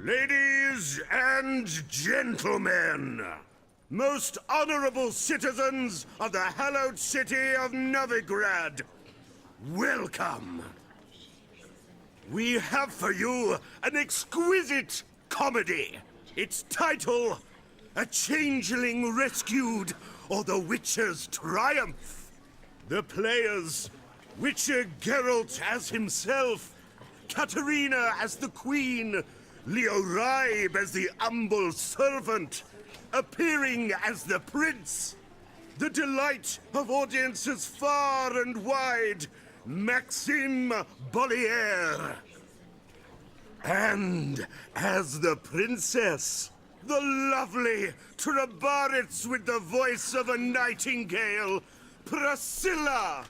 Ladies and gentlemen, most honorable citizens of the hallowed city of Novigrad, welcome. We have for you an exquisite comedy. Its title, A Changeling Rescued, or The Witcher's Triumph. The players, Witcher Geralt as himself, Katarina as the Queen, Leo Raib as the humble servant, appearing as the Prince. The delight of audiences far and wide, Maxime Bollier. And as the Princess, the lovely Trabaritz with the voice of a nightingale, Priscilla.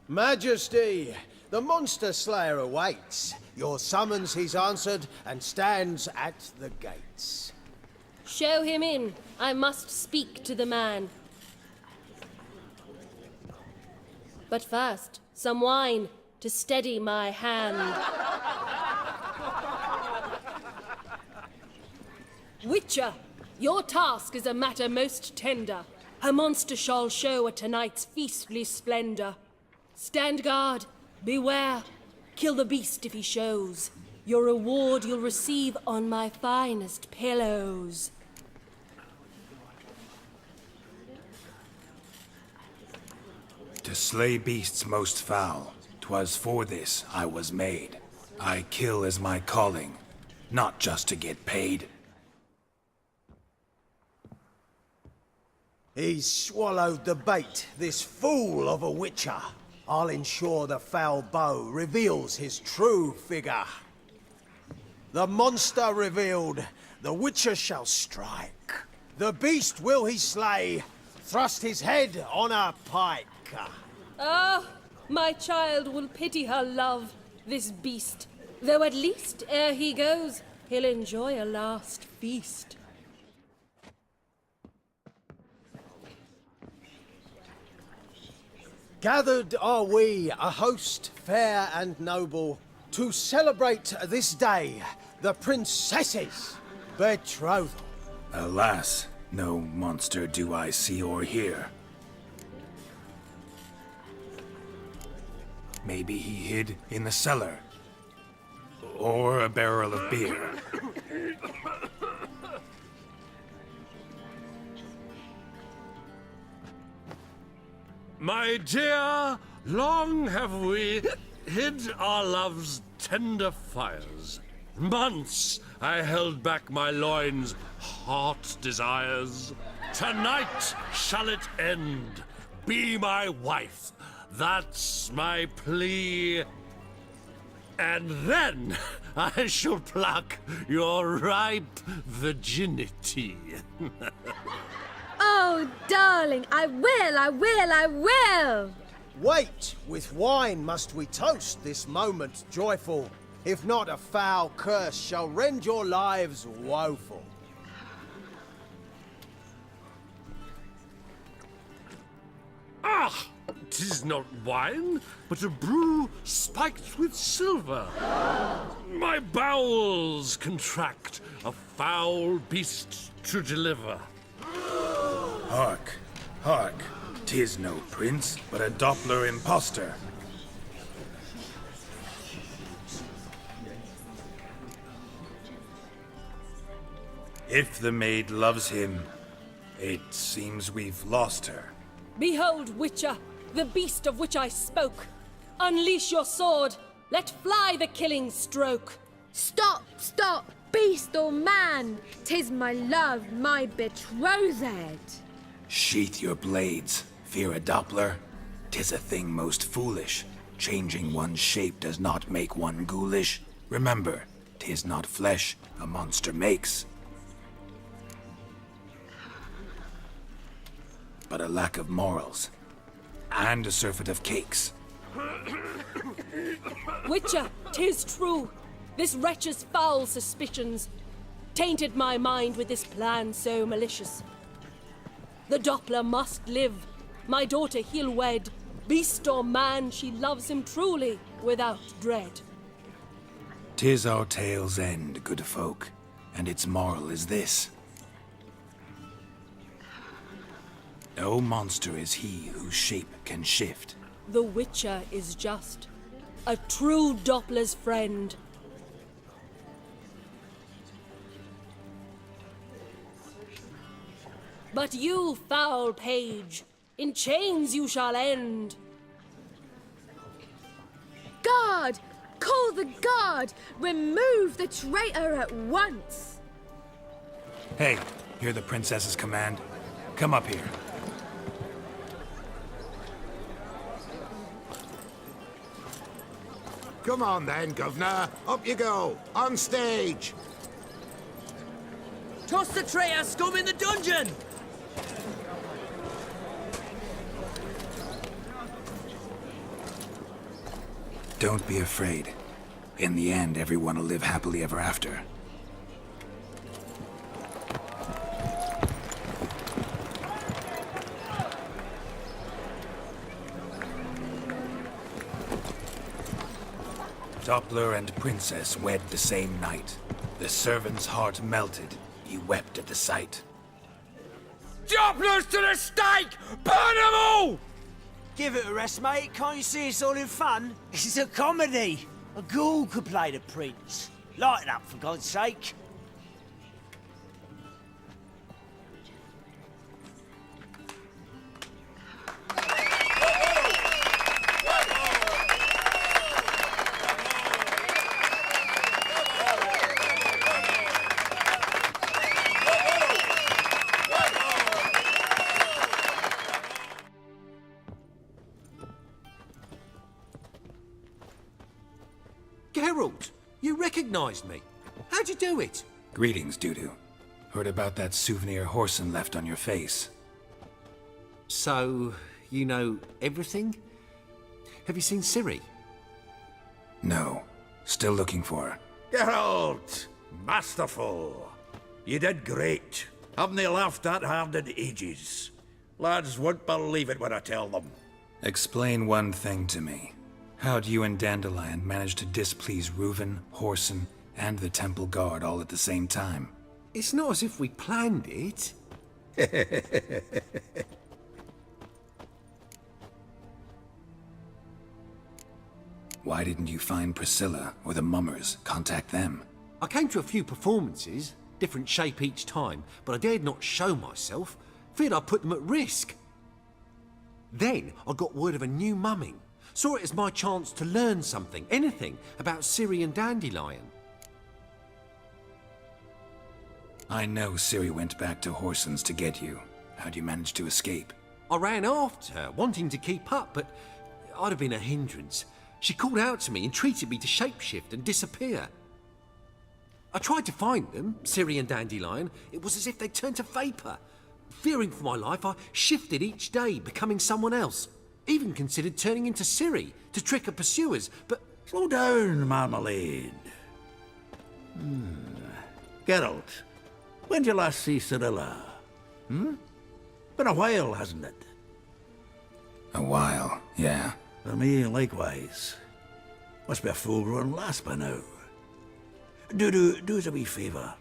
Majesty, the Monster Slayer awaits. Your summons he's answered and stands at the gates. Show him in. I must speak to the man. But first, some wine to steady my hand. Witcher, your task is a matter most tender. A monster shall show at tonight's feastly splendor. Stand guard, beware, kill the beast if he shows. Your reward you'll receive on my finest pillows. To slay beasts most foul, 'twas for this I was made. I kill as my calling, not just to get paid. He's swallowed the bait, this fool of a Witcher. I'll ensure the foul bow reveals his true figure. The monster revealed, the Witcher shall strike. The beast will he slay, thrust his head on a pike. Ah, my child will pity her love, this beast. Though at least, ere he goes, he'll enjoy a last feast. Gathered are we, a host fair and noble, to celebrate this day, the princess's betrothal. Alas, no monster do I see or hear. Maybe he hid in the cellar. Or a barrel of beer. My dear, long have we hid our love's tender fires. Months I held back my loins' hot desires. Tonight shall it end. Be my wife. That's my plea. And then I shall pluck your ripe virginity. Oh, darling, I will! Wait, with wine must we toast this moment joyful. If not, a foul curse shall rend your lives woeful. Ah! 'Tis not wine, but a brew spiked with silver. My bowels contract, a foul beast to deliver. Hark, hark. 'Tis no prince, but a Doppler impostor. If the maid loves him, it seems we've lost her. Behold, Witcher, the beast of which I spoke. Unleash your sword. Let fly the killing stroke. Stop, beast or man! 'Tis my love, my betrothed. Sheath your blades, fear a Doppler. 'Tis a thing most foolish. Changing one's shape does not make one ghoulish. Remember, 'tis not flesh a monster makes, but a lack of morals. and a surfeit of cakes. Witcher, 'tis true. This wretch's foul suspicions tainted my mind with this plan so malicious. The Doppler must live. My daughter he'll wed. Beast or man, she loves him truly, without dread. 'Tis our tale's end, good folk, and its moral is this. No monster is he whose shape can shift. The Witcher is just a true Doppler's friend. But you, foul page, in chains you shall end. Guard! Call the guard! Remove the traitor at once! Hey, hear the princess's command? Come up here. Come on then, Governor. Up you go. On stage. Toss the traitor scum in the dungeon! Don't be afraid. In the end, everyone will live happily ever after. Doppler and Princess wed the same night. The servant's heart melted. He wept at the sight. Dopplers to the stake! Burn them all! Give it a rest, mate. Can't you see it's all in fun? It's a comedy. A ghoul could play the prince. Lighten up, for God's sake. Geralt, you recognized me. How'd you do it? Greetings, Dudu. Heard about that souvenir Whoreson left on your face. So, you know everything? Have you seen Ciri? No. Still looking for her. Geralt! Masterful. You did great. Haven't they laughed that hard in ages? Lads won't believe it when I tell them. Explain one thing to me. How do you and Dandelion manage to displease Reuven, Whoreson, and the Temple Guard all at the same time? It's not as if we planned it. Why didn't you find Priscilla or the Mummers? Contact them. I came to a few performances, different shape each time, but I dared not show myself. Feared I'd put them at risk. Then I got word of a new mumming. Saw it as my chance to learn something, anything, about Ciri and Dandelion. I know Ciri went back to Whoreson's to get you. How'd you manage to escape? I ran after her, wanting to keep up, but I'd have been a hindrance. She called out to me, entreated me to shapeshift and disappear. I tried to find them, Ciri and Dandelion. It was as if they'd turned to vapour. Fearing for my life, I shifted each day, becoming someone else. Even considered turning into Ciri to trick her pursuers, but... Slow down, Marmalade. Geralt, when did you last see Cirilla? Been a while, hasn't it? A while, yeah. For me, likewise. Must be a full-grown lass by now. Do us a wee favour.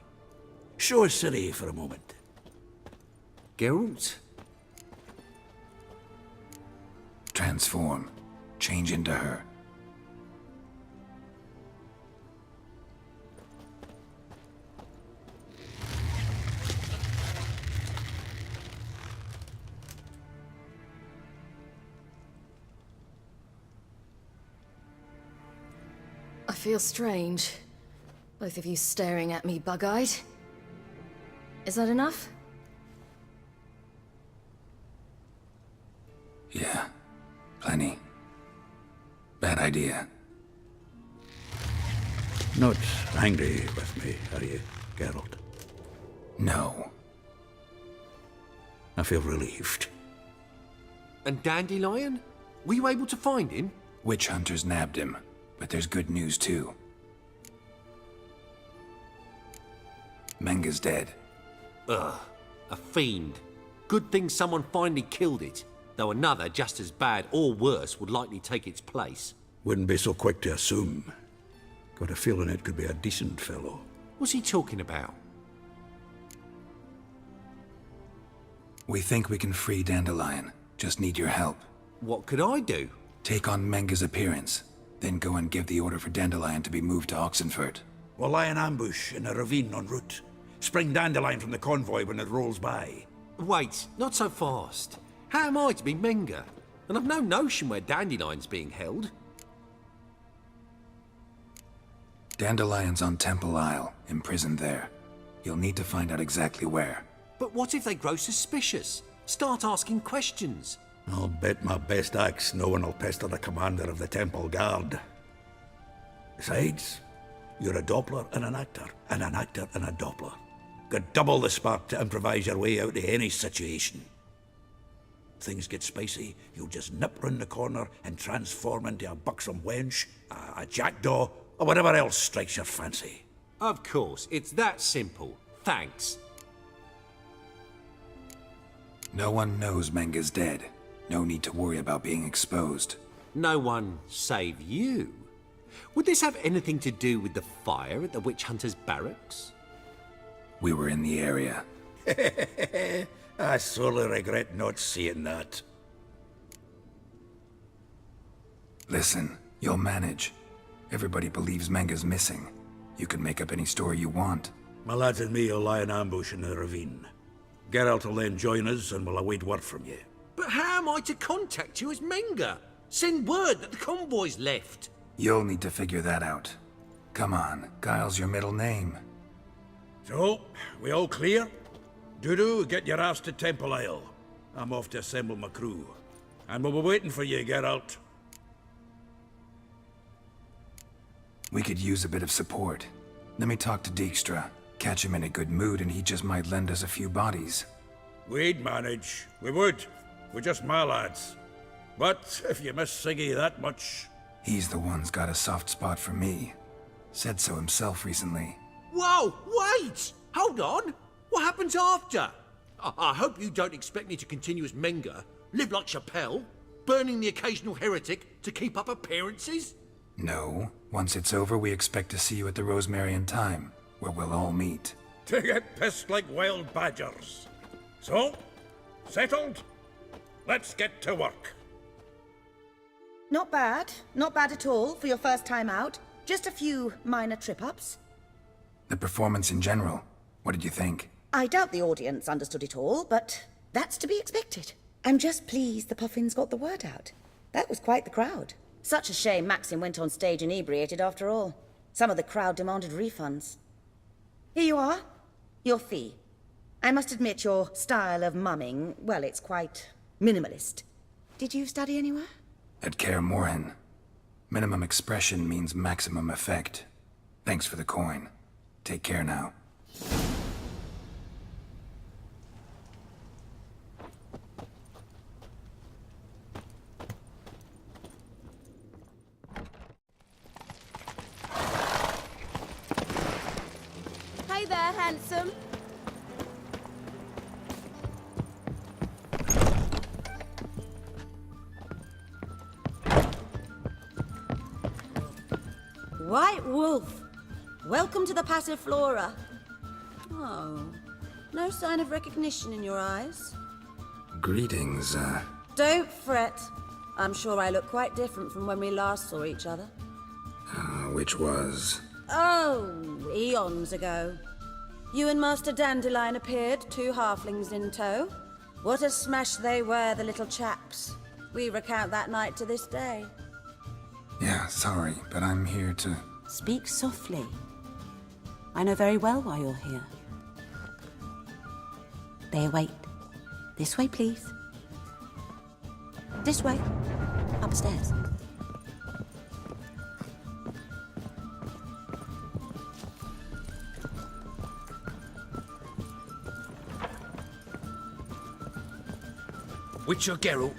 Show us Ciri for a moment. Geralt? Transform. Change into her. I feel strange. Both of you staring at me bug-eyed. Is that enough? Yeah. Plenty. Bad idea. Not angry with me, are you, Geralt? No. I feel relieved. And Dandelion? Were you able to find him? Witch hunters nabbed him, but there's good news too. Menga's dead. Ugh, a fiend. Good thing someone finally killed it, though another just as bad or worse would likely take its place. Wouldn't be so quick to assume. Got a feeling it could be a decent fellow. What's he talking about? We think we can free Dandelion. Just need your help. What could I do? Take on Menga's appearance, then go and give the order for Dandelion to be moved to Oxenfurt. We'll lie in ambush in a ravine en route. Spring Dandelion from the convoy when it rolls by. Wait, not so fast. How am I to be Menga? And I've no notion where Dandelion's being held. Dandelion's on Temple Isle, imprisoned there. You'll need to find out exactly where. But what if they grow suspicious? Start asking questions? I'll bet my best axe no one will pester the commander of the Temple Guard. Besides, you're a Doppler and an actor and a Doppler. Got double the spark to improvise your way out of any situation. Things get spicy, you'll just nip round the corner and transform into a buxom wench, a jackdaw, or whatever else strikes your fancy. Of course, it's that simple. Thanks. No one knows Menga's dead. No need to worry about being exposed. No one save you. Would this have anything to do with the fire at the witch hunter's barracks? We were in the area. I sorely regret not seeing that. Listen, you'll manage. Everybody believes Menga's missing. You can make up any story you want. My lads and me will lie in ambush in the ravine. Geralt will then join us and we'll await word from you. But how am I to contact you as Menga? Send word that the convoy's left. You'll need to figure that out. Come on, Guile's your middle name. So, we all clear? Dudu, get your ass to Temple Isle. I'm off to assemble my crew. And we'll be waiting for you, Geralt. We could use a bit of support. Let me talk to Dijkstra. Catch him in a good mood and he just might lend us a few bodies. We'd manage. We would. We're just my lads. But if you miss Siggy that much... He's the one's got a soft spot for me. Said so himself recently. Whoa, wait! Hold on! What happens after? I hope you don't expect me to continue as Menga, live like Chappelle, burning the occasional heretic to keep up appearances? No. Once it's over, we expect to see you at the Rosemary Time, where we'll all meet. To get pissed like wild badgers. So, settled? Let's get to work. Not bad. Not bad at all for your first time out. Just a few minor trip-ups. The performance in general, what did you think? I doubt the audience understood it all, but that's to be expected. I'm just pleased the Puffins got the word out. That was quite the crowd. Such a shame Maxim went on stage inebriated after all. Some of the crowd demanded refunds. Here you are. Your fee. I must admit your style of mumming, well, it's quite minimalist. Did you study anywhere? At Kaer Morhen. Minimum expression means maximum effect. Thanks for the coin. Take care now. Hey there, handsome. White Wolf, welcome to the Passiflora. Oh, no sign of recognition in your eyes. Greetings, Don't fret. I'm sure I look quite different from when we last saw each other. which was... Oh, eons ago. You and Master Dandelion appeared, 2 halflings in tow. What a smash they were, the little chaps. We recount that night to this day. Yeah, sorry, but I'm here to... Speak softly. I know very well why you're here. They await. This way, please. This way. Upstairs. Witcher Geralt,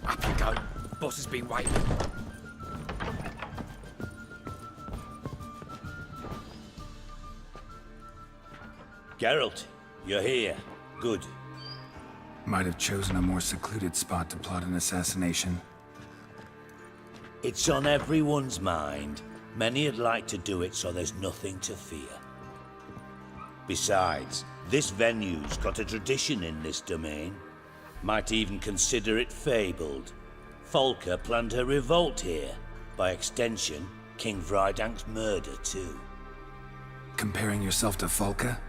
Up you go. Boss has been waiting. Geralt, you're here. Good. Might have chosen a more secluded spot to plot an assassination. It's on everyone's mind. Many would like to do it so there's nothing to fear. Besides, this venue's got a tradition in this domain. Might even consider it fabled. Folka planned her revolt here. By extension, King Vrydank's murder too. Comparing yourself to Folka?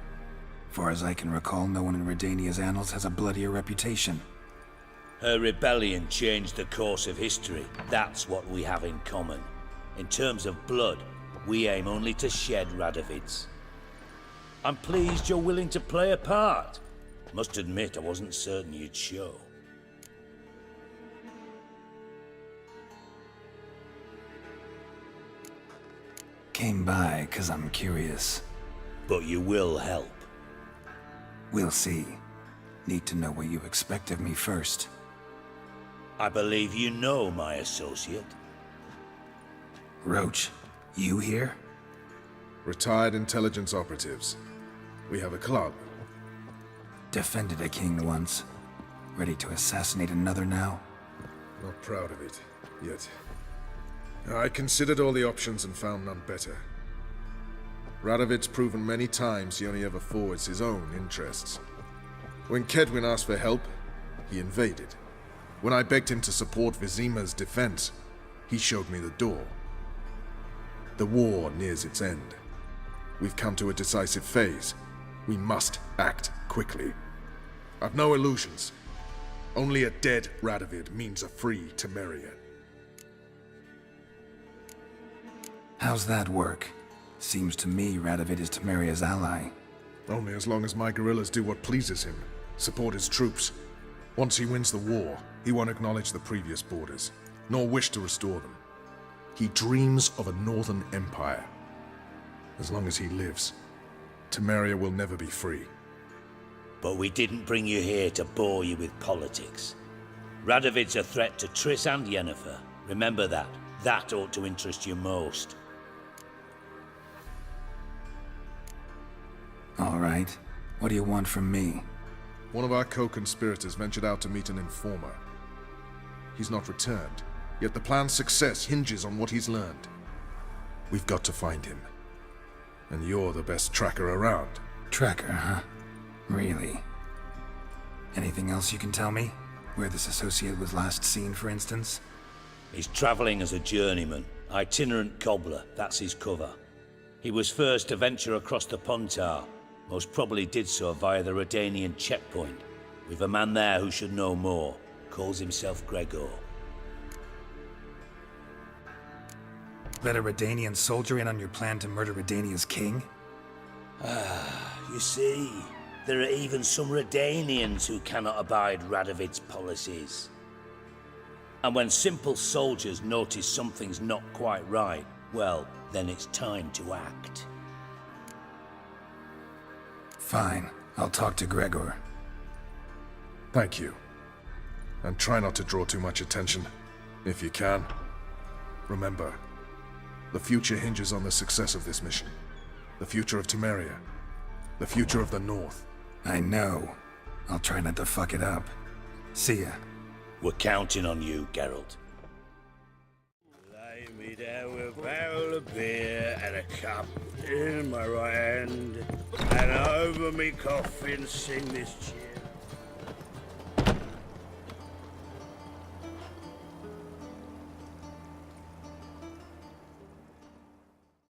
Far as I can recall, no one in Redania's annals has a bloodier reputation. Her rebellion changed the course of history. That's what we have in common. In terms of blood, we aim only to shed Radovid's. I'm pleased you're willing to play a part. Must admit, I wasn't certain you'd show. Came by 'cause I'm curious. But you will help. We'll see. Need to know what you expect of me first. I believe you know my associate. Roach, you here? Retired intelligence operatives. We have a club. Defended a king once. Ready to assassinate another now? Not proud of it, yet. I considered all the options and found none better. Radovid's proven many times he only ever forwards his own interests. When Kedwin asked for help, he invaded. When I begged him to support Vizima's defense, he showed me the door. The war nears its end. We've come to a decisive phase. We must act quickly. I've no illusions. Only a dead Radovid means a free Temeria. How's that work? Seems to me Radovid is Temeria's ally. Only as long as my guerrillas do what pleases him. Support his troops. Once he wins the war, he won't acknowledge the previous borders, nor wish to restore them. He dreams of a northern empire. As long as he lives, Temeria will never be free. But we didn't bring you here to bore you with politics. Radovid's a threat to Triss and Yennefer. Remember that. That ought to interest you most. All right. What do you want from me? One of our co-conspirators ventured out to meet an informer. He's not returned, yet the plan's success hinges on what he's learned. We've got to find him. And you're the best tracker around. Tracker, huh? Really? Anything else you can tell me? Where this associate was last seen, for instance? He's traveling as a journeyman. Itinerant cobbler, that's his cover. He was first to venture across the Pontar. Most probably did so via the Redanian checkpoint. We've a man there who should know more. Calls himself Gregor. Let a Redanian soldier in on your plan to murder Redania's king? You see, there are even some Redanians who cannot abide Radovid's policies. And when simple soldiers notice something's not quite right, well, then it's time to act. Fine. I'll talk to Gregor. Thank you. And try not to draw too much attention, if you can. Remember, the future hinges on the success of this mission. The future of Temeria. The future of the North. I know. I'll try not to fuck it up. See ya. We're counting on you, Geralt. Lay me down with a barrel of beer and a cup in my right hand, and over me coffin sing this cheer.